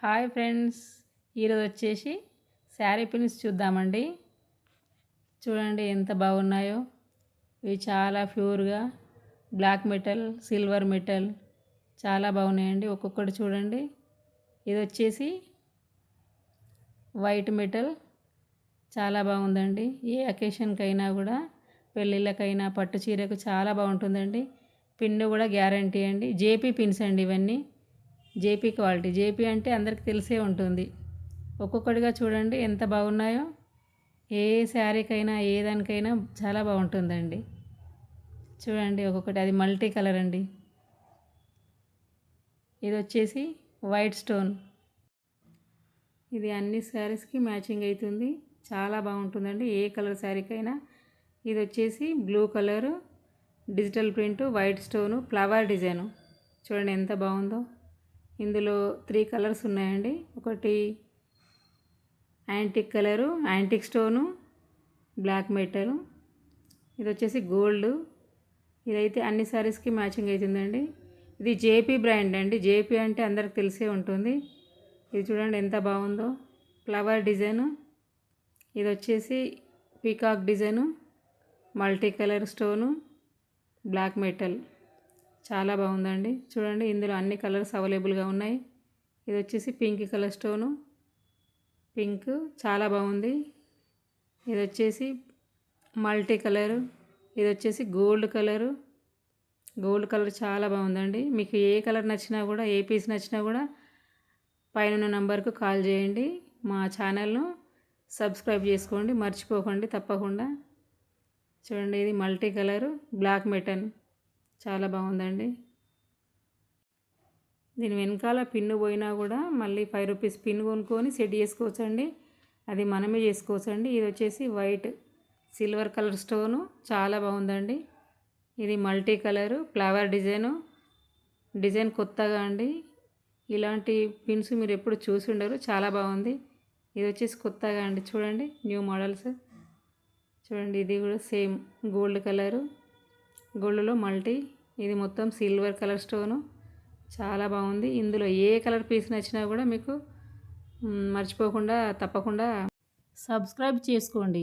Hi friends, ఈరోజు వచ్చేసి sari pins చూద్దామండి. చూడండి ఎంత బాగున్నాయో. ఇవి చాలా ప్యూర్గా బ్లాక్ మెటల్, సిల్వర్ మెటల్ చాలా బాగున్నాయండి. ఒక్కొక్కటి చూడండి. ఇది వచ్చేసి వైట్ మెటల్ చాలా బాగుందండి. ఏ అకేషన్కైనా కూడా, పెళ్ళిళ్ళకైనా, పట్టు చీరకు చాలా బాగుంటుందండి. పిన్ కూడా గ్యారంటీ అండి. జేపీ పిన్స్ అండి ఇవన్నీ. JP quality. జేపీ అంటే అందరికి తెలిసే ఉంటుంది. ఒక్కొక్కటిగా చూడండి ఎంత బాగున్నాయో. ఏ శారీకైనా ఏ దానికైనా చాలా బాగుంటుందండి. చూడండి ఒక్కొక్కటి. అది మల్టీ కలర్ అండి. ఇది వచ్చేసి వైట్ స్టోన్. ఇది అన్ని శారీస్కి మ్యాచింగ్ అవుతుంది. చాలా బాగుంటుందండి ఏ కలర్ శారీకైనా. ఇది వచ్చేసి blue colour, digital print, white stone, flower design. చూడండి ఎంత బాగుందో. ఇందులో 3 కలర్స్ ఉన్నాయండి. ఒకటి antique colour, antique stone, black metal. ఇది వచ్చేసి గోల్డ్. ఇదైతే అన్ని శారీస్కి మ్యాచింగ్ అవుతుందండి. ఇది జేపీ బ్రాండ్ అండి. జేపీ అంటే అందరికి తెలిసే ఉంటుంది. ఇది చూడండి ఎంత బాగుందో. Flower design. ఇది వచ్చేసి peacock design, multi colour stone, black metal. చాలా బాగుందండి. చూడండి ఇందులో అన్ని కలర్స్ అవైలబుల్గా ఉన్నాయి. ఇది వచ్చేసి పింక్ కలర్ స్టోను, పింక్ చాలా బాగుంది. ఇది వచ్చేసి మల్టీ కలరు. ఇది వచ్చేసి గోల్డ్ కలరు. గోల్డ్ కలర్ చాలా బాగుందండి. మీకు ఏ కలర్ నచ్చినా కూడా, ఏ పీస్ నచ్చినా కూడా పైన ఉన్న నంబర్కు కాల్ చేయండి. మా ఛానల్ను సబ్స్క్రైబ్ చేసుకోండి, మర్చిపోకండి తప్పకుండా. చూడండి ఇది మల్టీ కలరు, బ్లాక్ మెటల్ చాలా బాగుందండి. దీని వెనకాల పిన్ను పోయినా కూడా మళ్ళీ 5 రూపీస్ పిన్ కొనుక్కొని సెట్ చేసుకోవచ్చండి. అది మనమే చేసుకోవచ్చండి. ఇది వచ్చేసి వైట్ సిల్వర్ కలర్ స్టోను చాలా బాగుందండి. ఇది మల్టీ కలరు, ఫ్లవర్ డిజైన్ కొత్తగా అండి. ఇలాంటి పిన్స్ మీరు ఎప్పుడు చూసి ఉండరు. చాలా బాగుంది. ఇది వచ్చేసి కొత్తగా అండి. చూడండి న్యూ మోడల్స్. చూడండి ఇది కూడా సేమ్ గోల్డ్ కలరు, గోల్డ్లో మల్టీ. ఇది మొత్తం సిల్వర్ కలర్ స్టోను చాలా బాగుంది. ఇందులో ఏ కలర్ పీస్ నచ్చినా కూడా మీకు మర్చిపోకుండా తప్పకుండా సబ్స్క్రైబ్ చేసుకోండి.